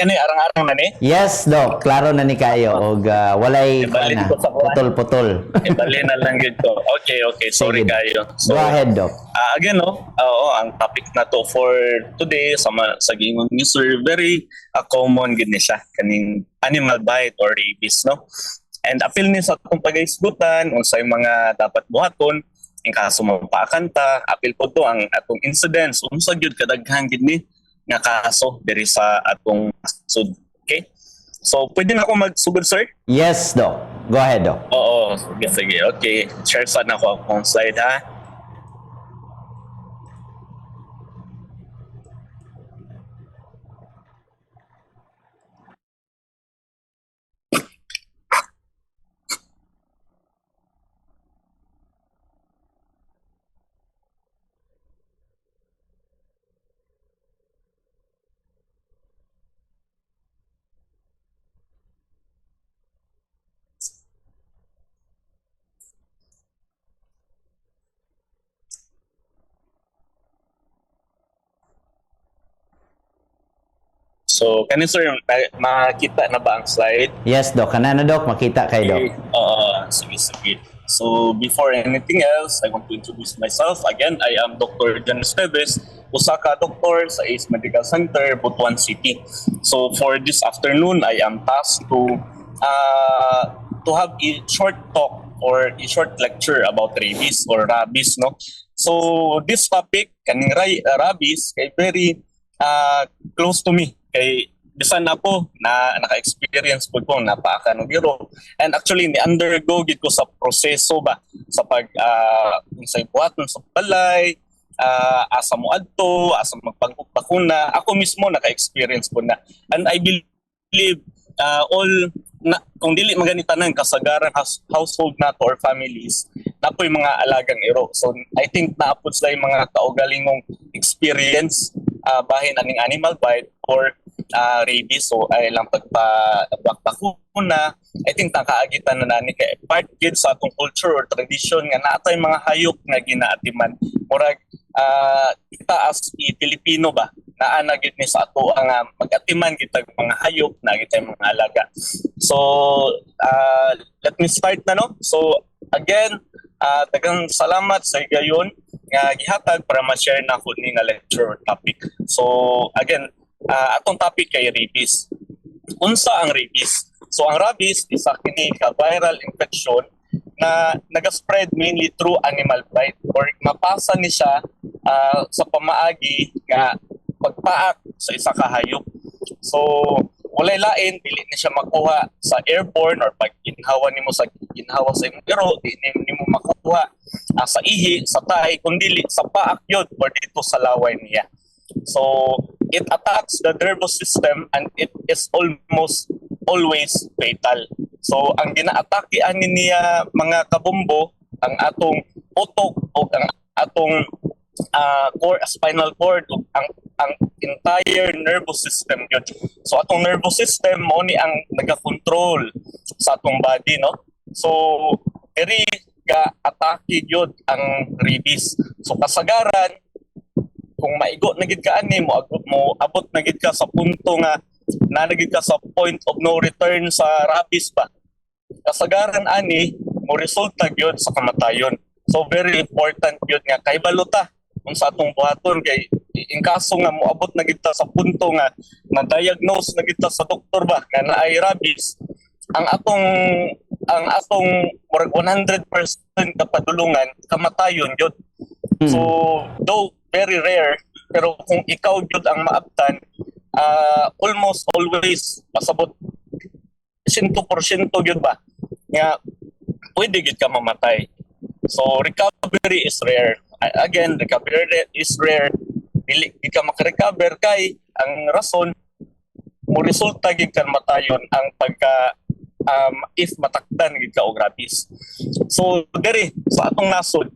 Kani arang-arang na ni. Yes, Doc. Klaro na ni kayo. Og walay Ibalin ko sa kuwan. putol-putol. Ibali na lang gid ko. Okay, sorry Sige. kayo. Go ahead, Doc. Again, no, ang topic na to for today sa gingon ni Sir, very common gid ni siya kaning animal bite or rabies, no? And appeal ni sa atong pag-isgutan unsay mga dapat buhaton in kaso mapaakan ta, appeal po to ang atong incidents unsa gyud kadaghan gid ni nga kaso diri sa atong sud. Okay? So, pwede na ako magsugod, sir? Yes, Doc. Go ahead, Doc. Oo, sige. Okay, share sana ako akong slide, ha? So, kani sir, makita na ba ang slide? Yes, Doc. Kanana, Doc. Makita kay Doc. Sige. So, before anything else, I want to introduce myself. Again, I am Dr. Jan Esteves, Osaka Doctor sa ACE Medical Center, Butuan City. So, for this afternoon, I am tasked to have a short talk or a short lecture about rabies or rabies, no? So, this topic, kaning rabies, kay very close to me. Kay bisan ako na naka-experience po ko napaka ng biro, and actually ni undergo gid ko sa proseso ba sa pag sa buhaton sa balay, asa mo adto, asa magpagbakuna. Ako mismo naka-experience po na, and I believe all na, kung dili maganitanan kasagaran household nato or families na po yung mga alagang iro. So I think naapod sila yung mga kaugalingong experience bahin aning animal bite or rabies. So ay lang pagpabakuna, I think nakaagitan na nani kay part gid sa atong culture or tradition nga naatay mga hayop nga ginaatiman. Murag kita as Pilipino ba naa gid ni sa ato ang mag-atiman kita mga hayop na kita mga alaga. So let me start na, no. So again, daghang salamat sa gayon nga gihatag para ma-share na ko ni nga lecture topic. So again, atong topic kay rabies. Unsa ang rabies? So ang rabies isa kini ka viral infection na naga-spread mainly through animal bite or mapasa ni siya sa pamaagi nga pagpaak sa isa ka hayop. So walay lain, dili na siya makuha sa airborne or pag ginhawa nimo sa imong iro, di nimo makuha sa ihi, sa tahi, kundi sa paak yun or dito sa laway niya. So it attacks the nervous system and it is almost always fatal. So ang gina-atake ani niya mga kabumbo, ang atong utok o ang atong spinal cord o ang entire nervous system yun. So atong nervous system mo ni ang naga-control sa atong body, no? So very ka-atake yun ang rabies. So kasagaran kung maigo na gid ka ani mo abot na gid ka sa punto nga nanagid ka sa point of no return sa rabies ba, kasagaran ani mo resulta gyud sa kamatayon. So very important gyud nga kay baluta kung sa atong buhaton kay in kaso nga moabot na kita sa punto nga na-diagnose na kita sa doktor ba nga naay rabies, ang atong murag 100% kapadulungan kamatayon gyud. So though very rare, pero kung ikaw gyud ang maabtan, almost always pasabot 100% gyud ba nga pwede gyud ka mamatay. So recovery is rare. Again, recovery is rare. Dili ka makarecover kay ang rason mo resulta gid kan matayon ang pagka if matakdan gid ka og rabies. So diri sa atong nasod,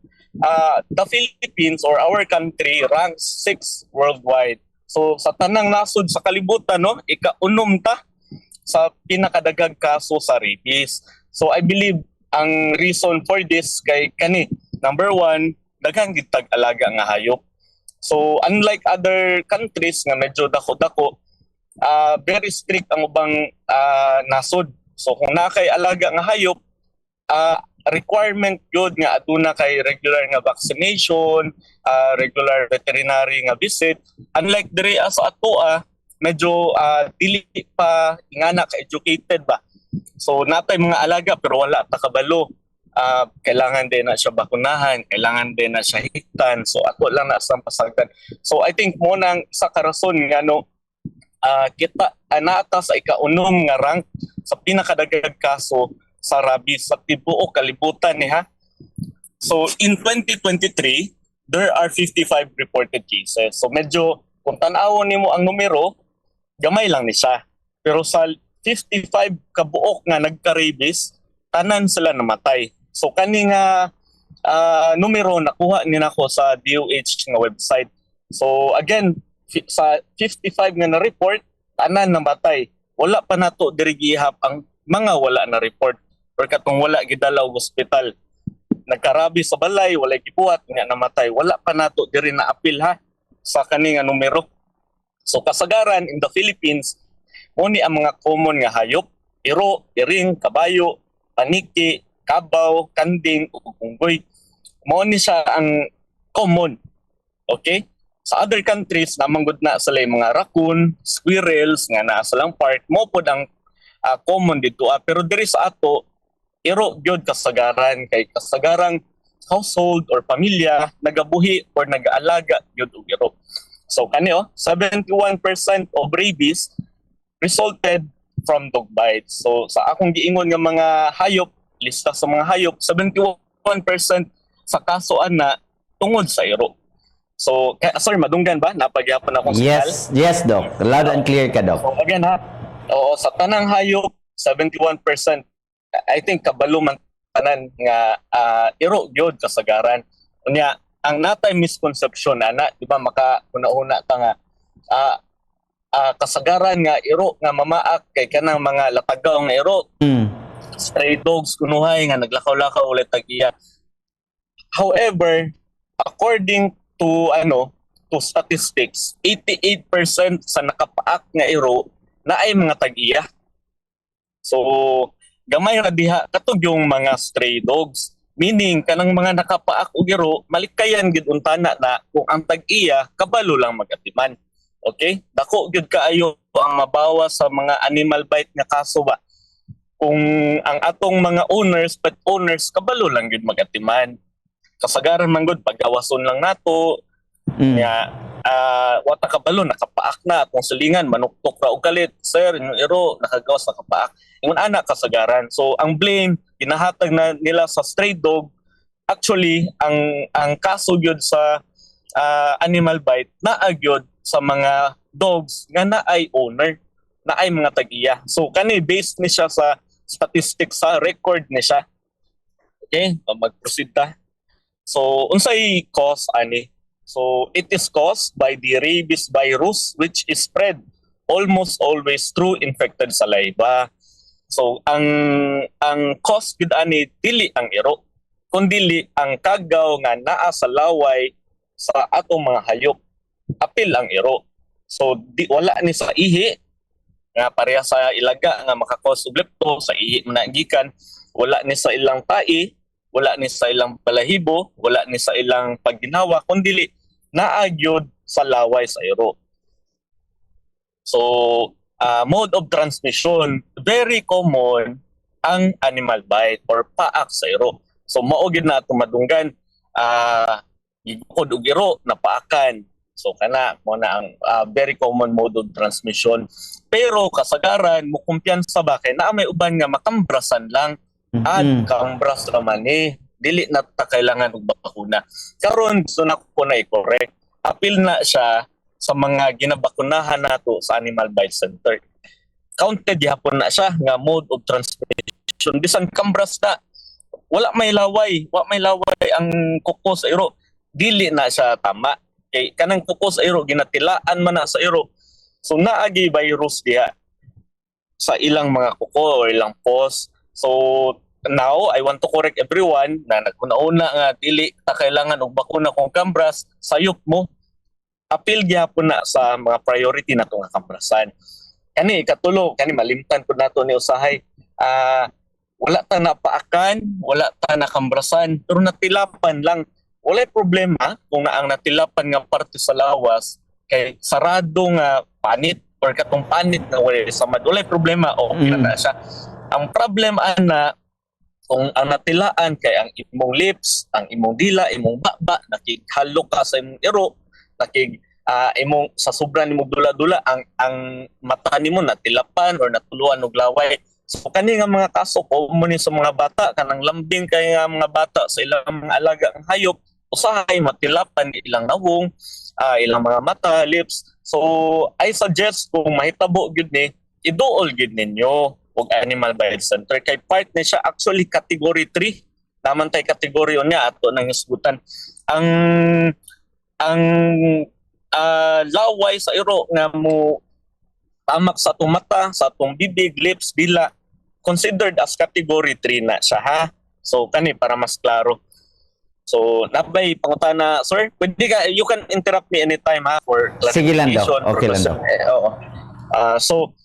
the Philippines or our country ranks 6 worldwide. So sa tanang nasod sa kalibutan, no, ika-unom ta sa pinakadaghang kaso sa rabies. So I believe ang reason for this kay kani, number one, daghang gitag alaga nga hayop. So unlike other countries nga medyo dako-dako, very strict ang ubang nasod. So kung na kay alaga nga hayop, requirement yun nga aduna kay regular nga vaccination, regular veterinary nga visit. Unlike diri sa ato, medyo dili pa ingana ka educated ba. So natay mga alaga pero wala ta kabalo. Kailangan din na siya bakunahan, kailangan din na siya hiktan. So ato lang na sa pasagdan. So I think mo nang sa karason nga no, kita anata sa ikaunom nga rank sa pinakadagdag kaso sa rabies sa tibuok kalibutan ni ha. So in 2023, there are 55 reported cases. So medyo kung tan-awon nimo ang numero, gamay lang ni siya. Pero sa 55 kabuok nga nagka-rabies, tanan sila namatay. So kani nga numero nakuha ni nako sa DOH nga website. So again, sa 55 nga na-report, tanan namatay. Wala pa nato diri gihap ang mga wala na report or katong wala gidala og ospital. Nagkarabi sa balay, wala gibuhat nga namatay. Wala pa nato diri na apil ha sa kani nga numero. So kasagaran in the Philippines, muni ang mga common nga hayop, iro, iring, kabayo, paniki, kabaw, kanding, ug unggoy. Mao ni siya ang common. Okay? Sa other countries, namanggod na sila yung mga raccoon, squirrels, nga naa sa lang park, mo po ang common dito. Pero diri sa ato, iro gyud kasagaran, kay kasagarang household or pamilya, nagabuhi or nag-aalaga gyud og iro. So kanyo, 71% of rabies resulted from dog bites. So sa akong giingon nga mga hayop, lista sa mga hayop, 71% sa kaso ana tungod sa iro. So, sorry, madunggan ba? Napagyapon akong signal? Yes, Doc. Loud and clear ka, Doc. So, again ha, oo, sa tanang hayop, 71%. I think kabalo man tanan nga iro gyud kasagaran. Unya, ang natay misconception ana, di ba maka una-una ta nga kasagaran nga iro nga mamaak kay kanang mga latagaw nga iro. Stray dogs kunuhay nga naglakaw-lakaw ulit tagiya. However, according to statistics, 88% sa nakapaak nga iro na ay mga tag-iya. So, gamay ra diha katog yung mga stray dogs. Meaning, kanang mga nakapaak og iro, malikayan gid untana na kung ang tag-iya, kabalo lang magatiman. Okay? Dako gid kaayo ang mabawa sa mga animal bite nga kaso ba. Kung ang atong mga pet owners, kabalo lang gid magatiman. Kasagaran man gud pagawason lang nato nga wata kabalo nakapaak na atong silingan manuktok ra og kalit sir inyong iro nakagawas nakapaak ingon ana kasagaran. So ang blame ginahatag na nila sa stray dog. Actually ang kaso gyud sa animal bite naa gyud sa mga dogs nga naay owner, naay mga tag-iya. So kani based ni siya sa statistics, sa record ni siya. Okay, mag-proceed ta. So, unsay cause ani? So, it is caused by the rabies virus which is spread almost always through infected saliva. So, ang cause gid ani dili ang iro, kundi ang kagaw nga naa sa laway sa atong mga hayop. Apil ang iro. So, wala ni sa ihi nga pareha sa ilaga nga makakos og lepto sa ihi man gikan, wala ni sa ilang tai, wala ni sa ilang balahibo, wala ni sa ilang pagginawa, kundi naagyod sa laway sa iro. So, mode of transmission, very common ang animal bite or paak sa iro. So, maugid na itong madunggan, gigukod og iro, napaakan. So, kana mo na ang very common mode of transmission. Pero kasagaran, mo kumpiyansa ba kay na may uban nga makambrasan lang. Kambras naman dili na ta kailangan og bakuna. Karon gusto na ko na i-correct. Apil na siya sa mga ginabakunahan nato sa animal bite center. Counted yapon na siya nga mode of transmission. Bisan kambras na, wala may laway ang kuko sa iro. Dili na siya tama. Kay kanang kuko sa iro ginatilaan man na sa iro. So naagi virus diha sa ilang mga kuko o ilang paws. So now, I want to correct everyone na naguna-una nga dili ta kailangan og bakuna kung kambras, sayop mo. Apil gyapon na sa mga priority nato nga kambrasan. kani katulo kani malimtan pud nato ni usahay. Wala ta napaakan, wala ta nakambrasan, pero natilapan lang. Walay problema kung ang natilapan nga parte sa lawas kay sarado nga panit or katong panit nga walay samad. Walay problema, okay na siya. Ang problem ana kung ang natilaan kay ang imong lips, ang imong dila, imong baba, nakighalo ka sa imong iro, imong sa sobra nimo dula-dula ang mata nimo natilapan or natuluan og laway. So kani nga mga kaso common ni sa mga bata kanang lambing kay nga mga bata sa ilang mga alaga ang hayop usahay matilapan ilang nawong, ilang mga mata, lips. So I suggest kung mahitabo gyud ni iduol gyud ninyo og animal bite center kay part ni siya actually category 3 naman tay category niya ato nang isgutan ang laway sa iro nga mo tamak sa atong mata, sa atong bibig, lips, dila, considered as category 3 na siya ha. So kani para mas klaro. So nabay pangutana, sir, pwede ka, you can interrupt me anytime ha for clarification. Sige lang daw, okay lang daw. Oo. So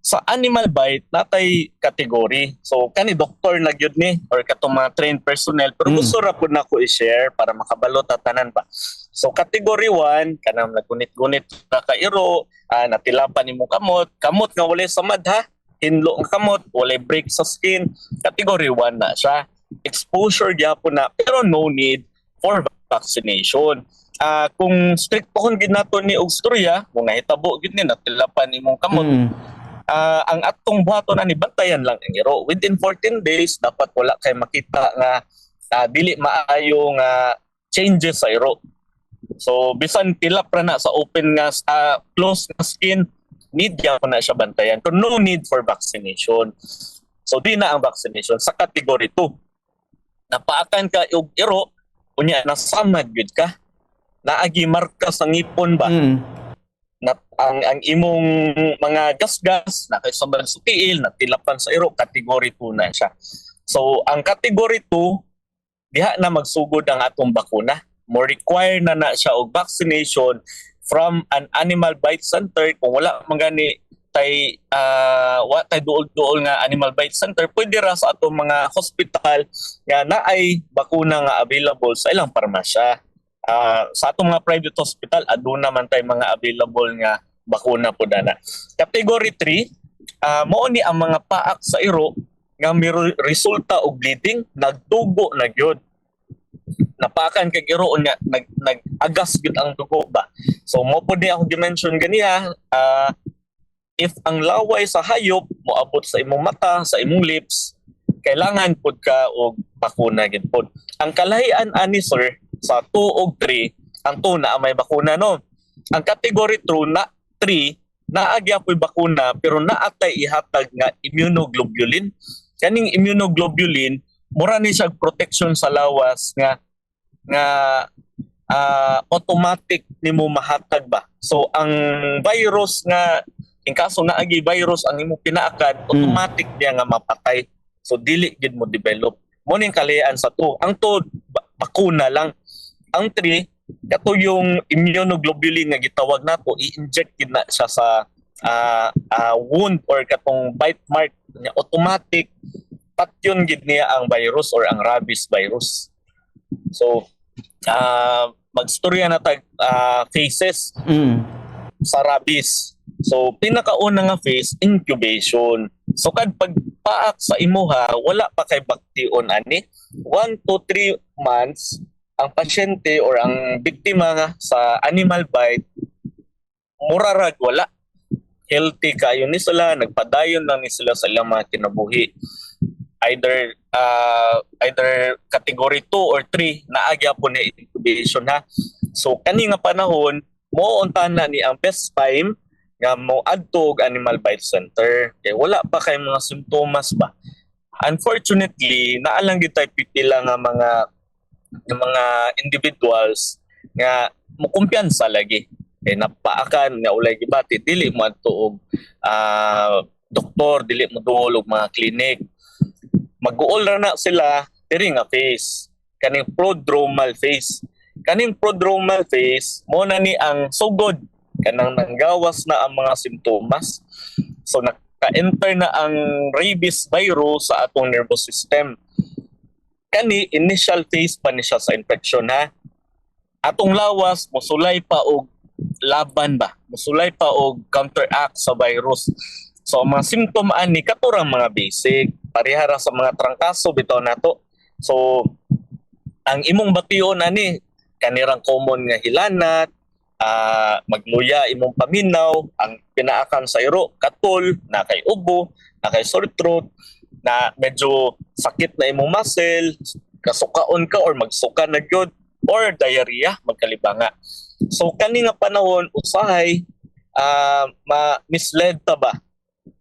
sa animal bite natay category. So kani doktor na gyud ni or katong mga trained personnel pero gusto ra pud nako i-share para makabalo ta tanan ba. So category 1 kanang nagunit-gunit na ka iro, natilapan nimo kamot nga walay samad ha. Hinlo nga kamot, walay break sa skin. Category 1 na siya. Exposure gyapon na pero no need for vaccination. Kung strict pohon gid nato ni og storya, kung nahitabo gid ni natilapan imong kamot, ang atong buhaton ani bantayan lang ang iro. Within 14 days dapat wala kay makita nga dili maayo nga changes sa iro. So bisan tilap ra na sa open nga closed nga skin, need gyapon na siya bantayan. So no need for vaccination. So di na ang vaccination sa category 2. Napaakan ka og iro, unya nasamad gyud ka. Naagi marka sa ngipon ba? Na ang imong mga gasgas na kay sobrang sutiil natilapan sa iro, category 2 na siya. So ang category 2 diha na magsugod ang atong bakuna. Mo require na siya og vaccination from an animal bite center. Kung wala man gani tay duol-duol nga animal bite center, pwede ra sa atong mga hospital nga naay bakuna nga available sa ilang parmasya. Sa atong mga private hospital aduna man tay mga available nga bakuna po na. Category 3, mao ni ang mga paak sa iro nga may resulta og bleeding, nagdugo na gyud. Napakan kay iro unya nag-agas gyud ang dugo ba. So mo pud ni ako gi-mention ganiya, if ang laway sa hayop moabot sa imong mata, sa imong lips, kailangan pud ka og bakuna gid pud. Ang kalahian ani sir sa 2 ug 3, ang 2 na may bakuna no. Ang category 3 naagya po'y bakuna pero naatay ihatag nga immunoglobulin. Kaning immunoglobulin mura ni siya protection sa lawas nga automatic nimo mahatag ba. So ang virus nga in kaso naagi virus ang imo pinaakan, automatic niya nga mapatay. So dili gid mo develop. Mo ning kalahian sa 2. Ang 2 bakuna lang. Ang 3 kato yung immunoglobulin nga gitawag nato, i-inject gid na siya sa wound or katong bite mark niya, automatic patyon gid niya ang virus or ang rabies virus. So magstorya na tag phases sa rabies. So pinakauna nga phase, incubation. So kad pagpaak sa imuha wala pa kay baktion ani, 1 to 3 months ang pasyente or ang biktima nga sa animal bite murarag wala, healthy kayo ni sila, nagpadayon lang ni sila sa ilang mga kinabuhi. Either category 2 or 3 naagya po ni incubation ha. So kani nga panahon mo untahan na ni ang best time nga mo adto og animal bite center kay wala pa kay mga simptomas ba. Unfortunately naalang gid tay pipila nga mga individuals nga mo kumpiyansa lagi kay napaakan nga ulay gibati dili mo adto og doktor, dili mo duol og mga clinic. Mag-uol na sila diri nga phase, kaning prodromal phase. Kaning prodromal phase mo na ni ang sugod kanang nanggawas na ang mga simptomas. So naka-enter na ang rabies virus sa atong nervous system. Kani initial phase pa ni siya sa infection ha. Atong lawas mosulay pa og laban ba, mosulay pa og counteract sa virus. So ang mga symptom ani katurang mga basic, parehara sa mga trangkaso bitaw nato. So ang imong bation ani kanirang common nga hilanat, magluya imong paminaw, ang pinaakan sa iro katol, na kay ubo, na kay sore throat, na medyo sakit na imong muscle, kasukaon ka or magsuka na gyud, or diarrhea magkalibanga. So kani nga panahon usahay ma-misled ta ba?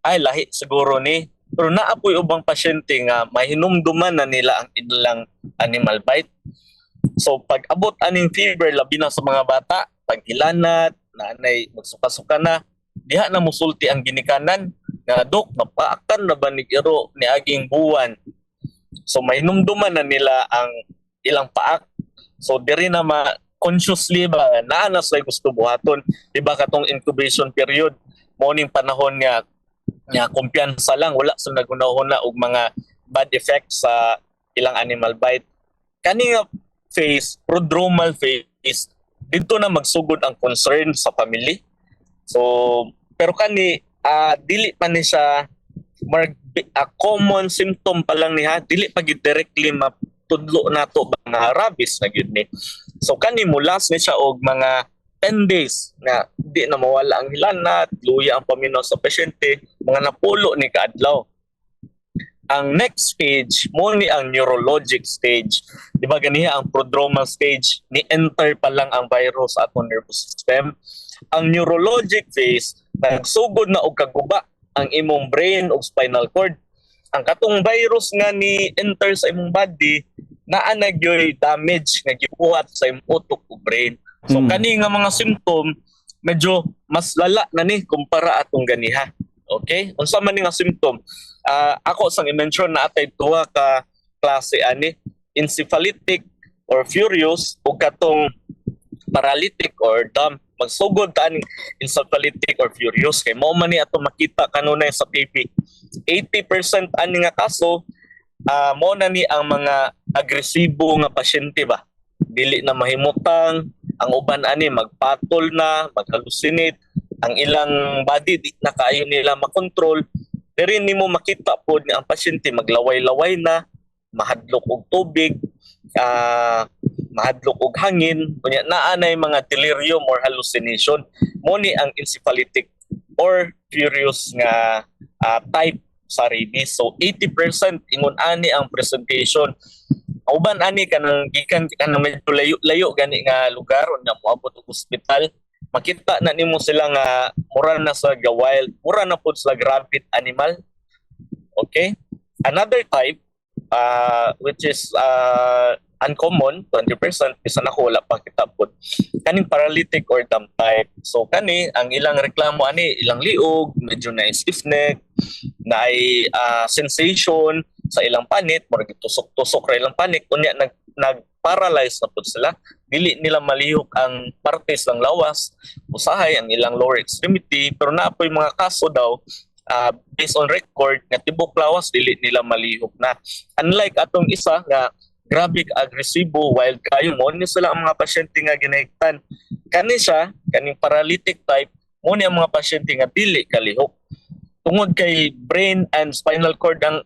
Ay lahi siguro ni, pero naapoy ubang pasyente nga mahinumduman na nila ang ilang animal bite. So pag abot aning fever labi na sa mga bata, pag hilanat, nanay magsuka-suka na, diha na musulti ang ginikanan nga dok napaakan na ba ni iro ni aging buwan. So mahinumduman na nila ang ilang paak. So diri na consciously ba naa say gusto buhaton, di ba katong incubation period morning panahon nga kumpiyansa lang, wala sa nagunahuna og mga bad effects sa ilang animal bite. Kani nga phase, prodromal phase, dito na magsugod ang concern sa family. So pero kani dili pa ni siya common symptom pa lang niya, dili pa gid directly matudlo nato ba nga rabies na gyud ni. So kani mulas ni siya og mga 10 days na di na mawala ang hilanat, luya ang paminaw sa pasyente, mga napulo ni kaadlaw. Ang next stage mo ni ang neurologic stage. Di ba ganiha ang prodromal stage, ni enter pa lang ang virus sa atong nervous system. Ang neurologic phase, nagsugod na og kaguba ang imong brain ug spinal cord. Ang katong virus nga ni enter sa imong body, naa na gyoy damage nga gibuhat sa imong utok ug brain. So kani nga mga symptom medyo mas lala na ni kumpara atong ganiha. Okay? Unsa man ni nga symptom? Ako sang i-mention na atay duha ka klase ani, encephalitic or furious ug katong paralytic or dumb. Magsugod ta aning encephalitic or furious kay mao man ni ato makita kanunay sa TV. 80% ani nga kaso mo na ni ang mga agresibo nga pasyente ba. Dili na mahimutang, ang uban ani magpatol na, mag-hallucinate, ang ilang body di na kaayo nila makontrol. Pero nimo makita po ni ang pasyente maglaway-laway na, mahadlok og tubig, mahadlok og hangin, kunya naa nay mga delirium or hallucination. Mo ni ang encephalitic or furious nga type sa rabies. So 80% ingon ani ang presentation. Uban ani kanang gikan kanang medyo layo gani nga lugar unya moabot og ospital, makita na nimo sila nga mura na sa wild, mura na pud sa rabbit animal. Okay? Another type which is uncommon, 20%, bisan ako wala pa kita pud, kaning paralytic or dumb type. So kani ang ilang reklamo ani ilang liog, medyo na stiff neck, na ay sensation sa ilang panit, murag tusok-tusok ra ilang panit, unya nag-paralyze na pud sila, dili nila malihok ang partes ng lawas, usahay ang ilang lower extremity, pero naapoy mga kaso daw based on record nga tibok lawas dili nila malihok na. Unlike atong isa nga grabe agresibo, wild kayo mo ni sila ang mga pasyente nga ginahigtan. Kani siya, kaning paralytic type, mo ni ang mga pasyente nga dili kalihok. Tungod kay brain and spinal cord ang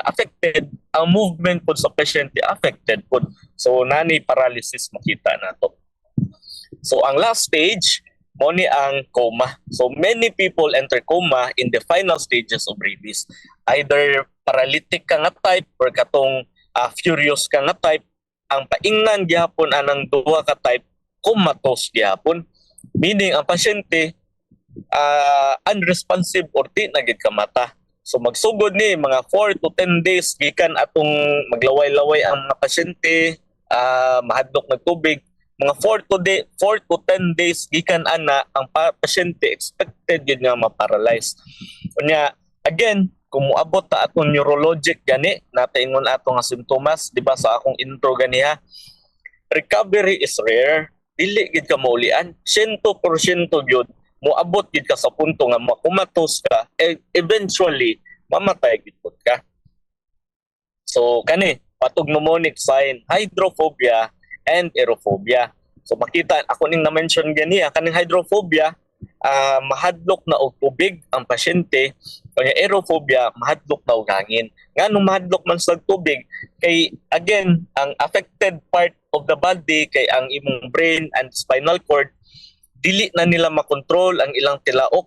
affected, ang movement po sa pasyente affected po. So nani paralysis makita nato. So ang last stage mo ni ang coma. So many people enter coma in the final stages of rabies. Either paralytic ka nga type or katong furious ka nga type. Ang paingnan gyapon anang duha ka type comatose gyapon. Meaning ang pasyente unresponsive or di na gid kamata. So magsugod ni mga 4 to 10 days gikan atong maglaway-laway ang mga pasyente, mahadlok ng tubig. Mga 4 to 10 days gikan ana ang pasyente expected yun nga ma-paralyze. Kunya again, kung moabot ta atong neurologic gani, nataingon ato nga simptomas, di ba sa akong intro ganiha, recovery is rare, dili gid ka maulian, 100% gyud moabot gid ka sa punto nga makumatos ka, eventually mamatay gid pud ka. So kani patog mnemonic sign, hydrophobia and aerophobia. So makita ako ning na-mention ganiya kaning hydrophobia, mahadlok na og tubig ang pasyente, kaya aerophobia mahadlok na og hangin. Nganong mahadlok man sa tubig kay again ang affected part of the body kay ang imong brain and spinal cord dili na nila makontrol ang ilang tilaok.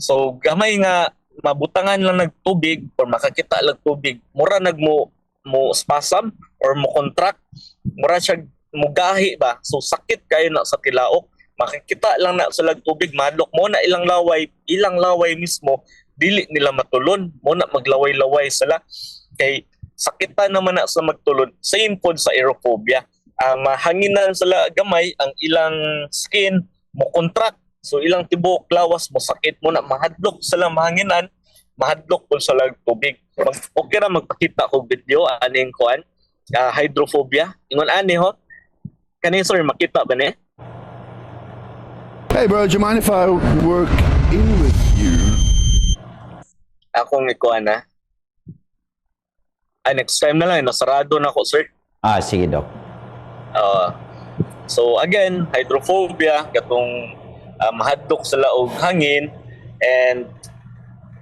So gamay nga mabutangan lang nagtubig or makakita lang tubig, mura nagmo mo spasm or mo contract, mura siya mugahi ba. So sakit kayo na sa tilaok. Makikita lang na sa tubig, madlok mo na ilang laway mismo dili nila matulon, mo na maglaway-laway sila kay sakitan naman na sa magtulon. Same pod sa aerophobia. Mahanginan sila gamay ang ilang skin mo contract. So ilang tibok lawas mo sakit mo na mahadlok sila mahanginan, mahadlok po sa tubig. Okay ra magpakita ko video aning kuan hydrophobia. Ingon ani ho. Kani sir makita ba ni? Hey bro, do you mind if I work in with you? Akong ikuan na. Next time na lang nasarado na ko sir. Sige Doc. So again, hydrophobia katong mahadlok sila og hangin, and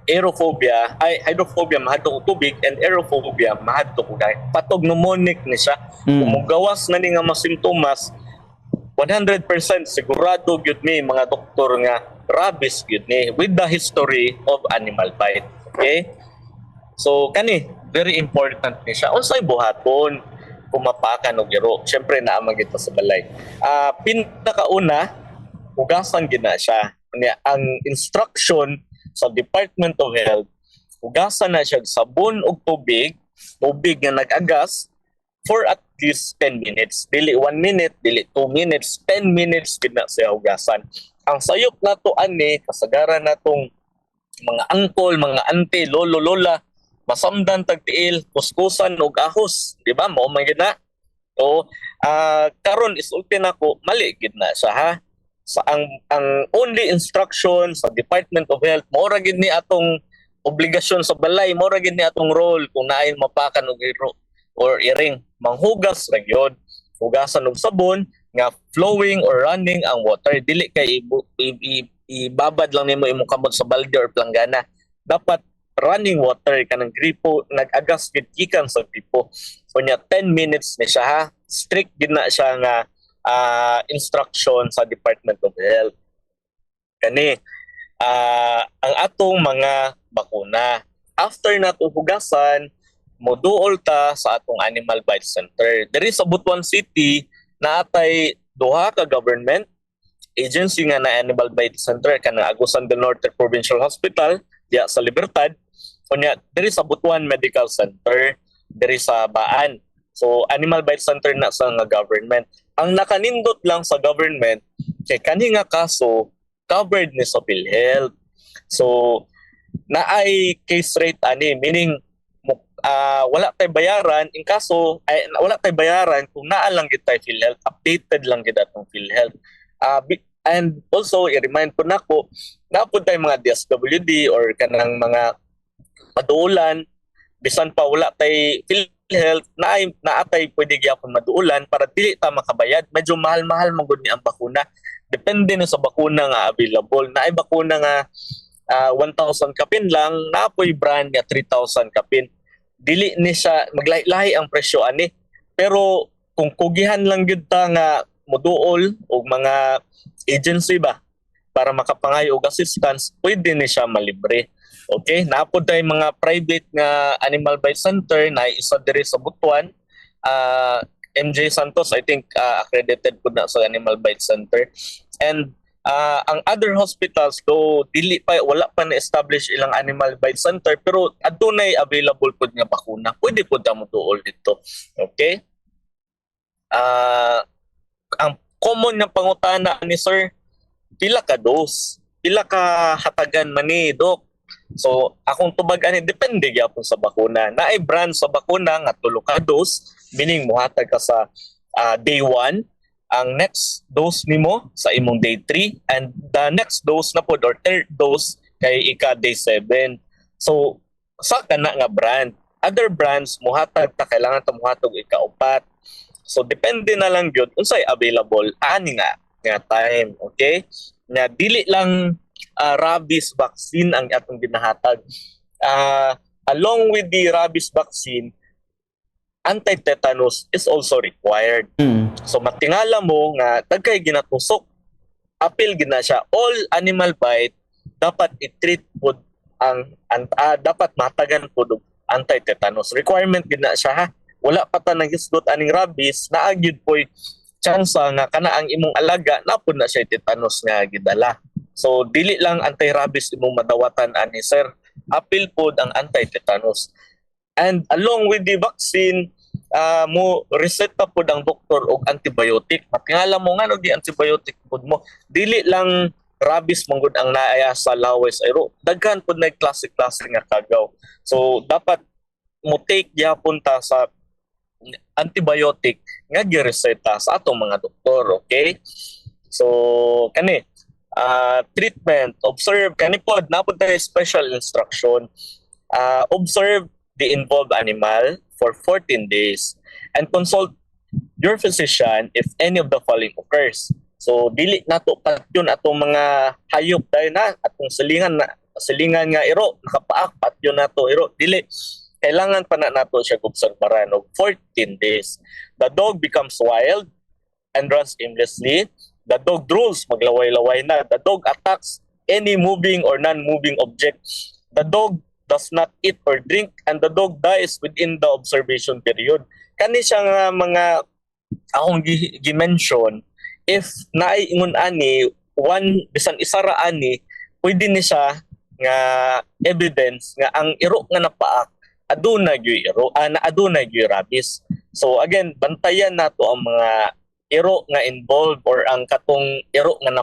hydrophobia mahadlok og tubig, and aerophobia mahadlok og hangin. Patog mnemonic ni siya. Kung mugawas na ni nga mga sintomas, 100% sigurado gyud mi mga doktor nga rabies gyud ni with the history of animal bite. Okay? So kani very important ni siya. Unsay buhaton kumapakan og giro. Syempre naa man kita sa balay. Pinakauna hugasan gid na siya. Ang instruction sa Department of Health, hugasan na siya sabon og tubig nga nag-agas for at least 10 minutes. Dili 1 minute, dili 2 minutes, 10 minutes gid na siya hugasan. Ang sayop nato ani kasagaran natong mga angkol, mga ante, lolo, lola, masamdan tagtiil, kuskusan og ahos, di ba? Mao man gid na. So, karon isulti nako mali gid na siya ha. Sa ang only instruction sa Department of Health, mao ra gid ni atong obligasyon sa balay, mao ra gid ni atong role kung naay mapakan og iro or iring, manghugas ra gyud. Hugasan og sabon nga flowing or running ang water, dili kay ibabad lang nimo imong kamot sa balde or planggana. Dapat running water kanang gripo, nag-agas gid gikan sa gripo. So nya 10 minutes ni siya ha. Strict gid na siya nga instruction sa Department of Health. Kani ang atong mga bakuna, after nato hugasan, moduol ta sa atong Animal Bite Center. Diri sa Butuan City naatay duha ka government agency nga na Animal Bite Center, kanang Agusan del Norte Provincial Hospital diya sa Libertad, unya diri sa Butuan Medical Center diri sa Baan. So Animal Bite Center na sa nga government. Ang nakanindot lang sa government kay kani nga kaso covered ni sa PhilHealth. So naay case rate ani, meaning wala tay bayaran in kaso wala tay bayaran kung naa lang gid tay PhilHealth, updated lang gid atong PhilHealth. And also i-remind ko nako na pud tay mga DSWD or kanang mga paduulan bisan pa wala tay PhilHealth naatay pwede gyapon maduulan para dili ta makabayad. Medyo mahal-mahal man gud ni ang bakuna. Depende na sa bakuna nga available. Naay bakuna nga 1,000 kapin lang, naapoy brand nga 3,000 kapin. Dili ni siya maglahi-lahi ang presyo ani, pero kung kugihan lang gyud ta nga moduol og mga agency ba para makapangayo og assistance, pwede ni siya malibre. Okay, naapod tay mga private nga Animal Bite Center na isa diri sa Butuan, MJ Santos I think accredited pud na sa Animal Bite Center. And ang other hospitals though dili pa, wala pa na-establish ilang Animal Bite Center, pero adunay available pud nga bakuna, pwede pud ta moduol dito. Okay, ang common nga pangutana ni sir, pila ka dose, pila ka hatagan man ni Doc? So akong tubag ani depende gyapon sa bakuna. Naay brand sa bakuna nga 3 ka dose, meaning mohatag ka sa day 1, ang next dose nimo sa imong day 3 and the next dose na pod or third dose kay ika day 7. So sa kana nga brand, other brands muhatag ta kailangan ta muhatag ika-upat. So depende na lang gyud unsay available ani nga time, okay? Nga dili lang rabies vaccine ang atong ginahatag. Along with the rabies vaccine, anti-tetanus is also required. So matingala mo nga dagkay ginatusok, apil gina siya. All animal bite dapat i-treat pod dapat matagan pod og anti-tetanus. Requirement gina siya ha. Wala pa ta naghisgot aning rabies, naagyud po'y tsansa nga kana ang imong alaga napod na siya tetanus nga gidala. So dili lang anti-rabies imong madawatan ani sir, apil pod ang anti-tetanus. And along with the vaccine, mo reseta pod ang doktor og antibiotic. Matingala mo nga no di antibiotic pod mo. Dili lang rabies manggod ang naaya sa lawes ayro. Daghan pod na klase-klase nga kagaw. So dapat mo take gyapon ta sa antibiotic nga gireseta sa atong mga doktor, okay? So kani treatment, observe kani pod napod tayo special instruction. Observe the involved animal for 14 days and consult your physician if any of the following occurs. So dili nato patyon atong mga hayop dahil na atong silingan nga iro nakapaak patyon nato iro dili. Kailangan pa na nato siya obserbaran og 14 days. The dog becomes wild and runs aimlessly. The dog drools, maglaway-laway na. The dog attacks any moving or non-moving object. The dog does not eat or drink and the dog dies within the observation period. Kani siya nga mga akong gi-mention, if naiingon ani, bisan isa ra ani, pwede ni siya nga evidence nga ang iro nga napaak aduna gyud iro aduna gyud rabies. So again, bantayan nato ang mga iro nga involved or ang katong iro nga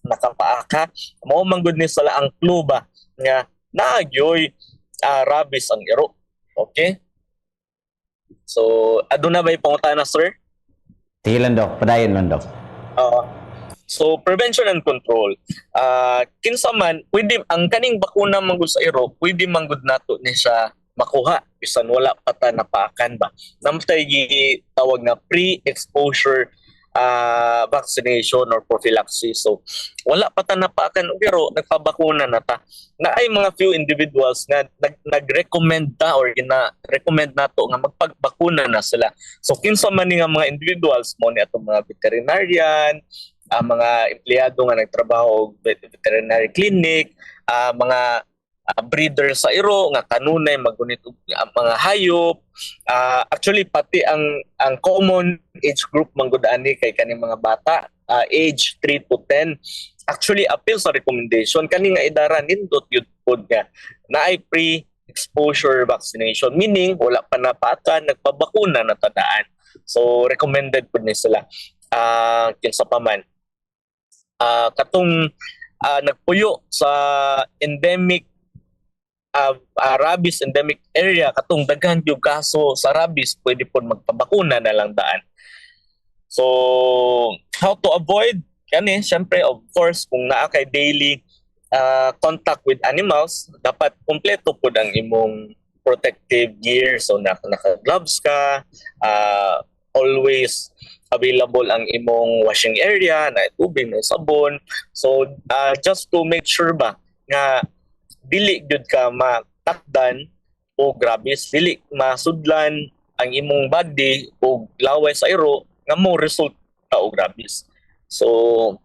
nakapaaka. Mao man gud ni sala ang clue ba nga naagyoy rabies ang iro. Okay? So aduna bay pangutana sir? Sige lang dok, padayon lang dok. So prevention and control. Kinsa man pwede ang kaning bakuna manggod sa iro, pwede manggod nato ni siya makuha bisan wala pa ta napakan ba. Namtay tawag na pre-exposure vaccination or prophylaxis. So wala pa ta napakan pero nagpabakuna na ta. Na ay mga few individuals nga nag-recommend ta or gina-recommend nato nga magpagbakuna na sila. So kinsa man nga mga individuals mo ni atong mga veterinarian, mga empleyado nga nagtrabaho og veterinary clinic, mga breeder sa iro nga kanunay magunit mga hayop, actually pati ang common age group manggod ani kay kaning mga bata, age 3 to 10 actually appeal sa recommendation kani nga idaran nindot yun pod nga naay pre-exposure vaccination, meaning wala pa napakan nagpabakuna na tadaan. So recommended pod ni sila. Kinsa pa man katong nagpuyo sa endemic rabies endemic area, katong daghan yung kaso sa rabies, pwede po magpabakuna na lang daan. So how to avoid kani, syempre of course kung naa kay daily contact with animals, dapat kompleto po ang imong protective gear. So naka-gloves ka, always available ang imong washing area na tubig na sabon. So just to make sure ba nga dili gyud ka matakdan o rabies, dili masudlan ang imong body o laway sa iro nga mo result og rabies. So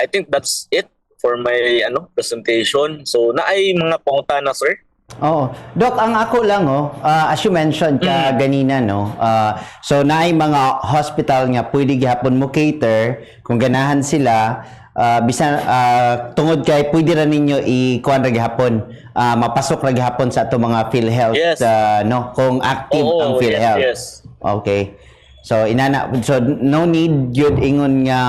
I think that's it for my presentation. So naay mga pangutana sir? Oo. Doc, ang ako lang as you mentioned ganina so naay mga hospital nga pwede gihapon mo cater kung ganahan sila bisan tungod kay pwede ra ninyo i-kuan ra gihapon mapasok ra gihapon sa ato mga PhilHealth Yes. kung active ang PhilHealth. Yes. Okay. So no need yun ingon nga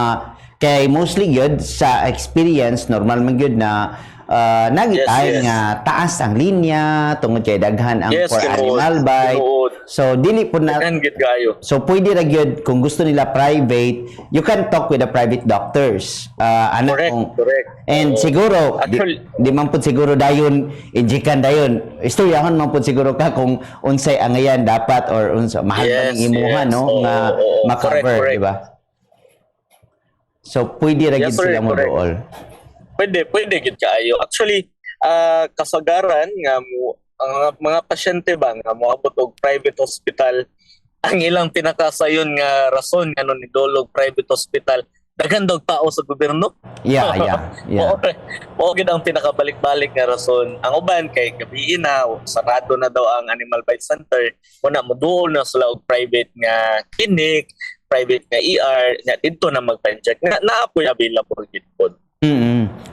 kay mostly yun sa experience normal man yun na nagitay Yes, yes. nga taas ang linya tungod kay daghan ang Yes, for tinuod. animal bite. Tinuod. So dili po na Daghan gid kayo. So pwede ra gyud kung gusto nila private, you can talk with the private doctors. Correct. And Oo. siguro Actually- di man pud siguro dayon injikan dayon. Istoryahon man pud siguro ka kung unsay angayan dapat or unsa mahal ba ning imuha no Oo, nga oo. ma-cover, Correct. di ba? So pwede ra gyud Yes, sir, sila mo correct. dool. Pwede gid kaayo. Actually, kasagaran nga mo ang mga pasyente ba nga moabot og private hospital, ang ilang pinakasayon nga rason nga ni dolog private hospital, daghan daw tao sa gobyerno. Yeah. Oo, gid ang pinakabalik-balik nga rason. Ang uban kay gabi na sarado na daw ang animal bite center, kuna moduol na sila og private nga clinic, private nga ER, nga dito na magpa-check. Naapoy available gid pod.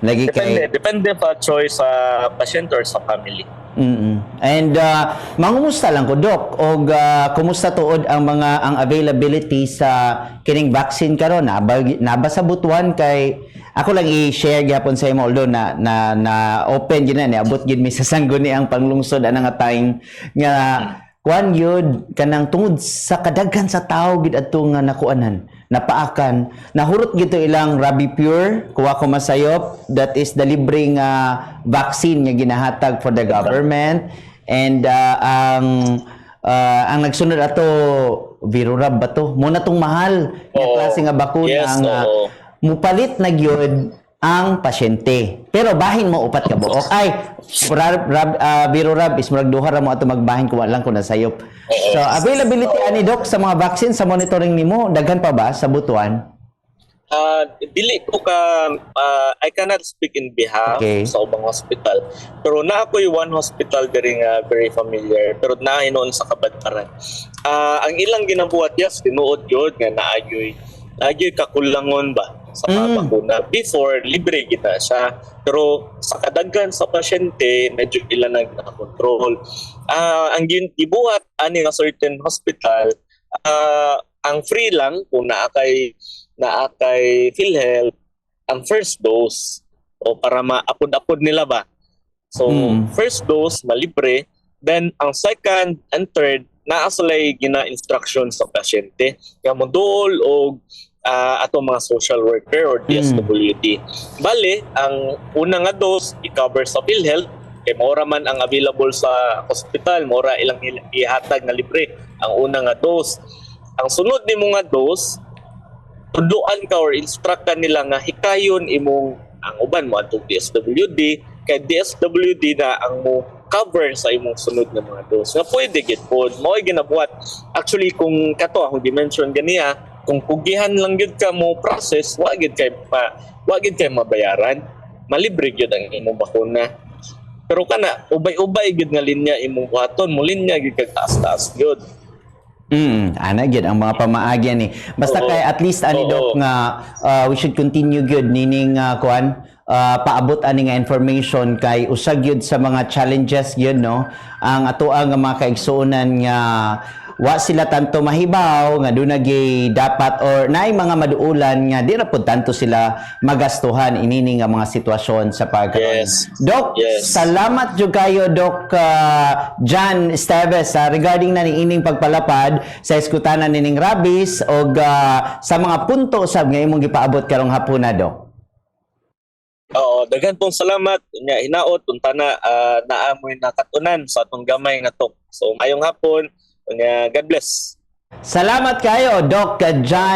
Lagi kay Depende pa choice sa patient or sa family. And mangumusta lang ko Doc og kumusta tuod ang availability sa kining vaccine karon naba sa butuan kay ako lang i-share gyapon sa imo although na open gyud na niabot gyud mi sa sangguni ang panglungsod ana nga time nga kuan yun kanang tungod sa kadaghan sa tao gid adto nga nakuanan napaakan nahurot gito ilang Rabipure kuha ko masayop that is the libre nga vaccine nga ginahatag for the government and ang nagsunod ato Virurab ba to muna tong mahal nga Oo. klase nga bakuna Yes, nga oo. mupalit na gyud ang pasyente. Pero bahin mo upat ka buok. Ay, Virurab is murag duha ra mo ato magbahin ko lang kung nasayop. So, availability ani Doc sa mga vaccine sa monitoring nimo daghan pa ba sa butuan? Dili ko ka I cannot speak in behalf Okay. sa ubang hospital. Pero na ako'y one hospital diri nga very familiar pero na noon sa Kabadbaran. Ang ilang ginabuhat yes tinuod gyud nga naayoy kakulangon ba sa mga bakuna. Before, libre kita siya. Pero sa kadaghan sa pasyente, medyo ilan nag-control. Ang gibuhat ani nga certain hospital, ang free lang kung naakay PhilHealth, ang first dose o para maapod-apod nila ba. So, first dose, malibre. Then, ang second and third, naasalay gina-instruction sa pasyente. Kaya mo dool o ato mga social worker or DSWD. Bale, ang una nga dose, i-cover sa PhilHealth. Kaya mora man ang available sa hospital, mora ilang ihatag na libre ang una nga dose. Ang sunod ni mga dose, tudloan ka or instructan nila nga hikayon imong ang uban mo atong DSWD kay DSWD na ang mo cover sa imong sunod na mga dose nga pwede gid pod mao ginabuhat actually kung kato akong dimension ganiya kung pugihan lang gid ka mo process wa gid kay mabayaran malibre gid ang imong bakuna pero kana ubay-ubay gid nga linya imong buhaton mo linya gid kag taas-taas gid. Ana gyud ang mga pamaagyan ni. Basta Oo. kay at least ani Oo. Doc nga we should continue gyud nining kuan paabot ani nga information kay usag gyud sa mga challenges gyud no ang atoa nga mga kaigsuonan nga wa sila tanto mahibaw nga dunay dapat or naay mga maduulan nga di ra pud tanto sila magastuhan inini nga mga sitwasyon sa pagkaron. Yes. Doc, Yes. salamat jud kayo Doc John Esteves regarding na niining pagpalapad sa eskutanan nining rabies og sa mga punto usab nga imong gipaabot karong hapuna Doc. Oo, daghan pong salamat nya hinaot unta na naamoy nakatunan sa atong gamay nga to. So mayong hapon, nya God bless. Salamat kayo Doc John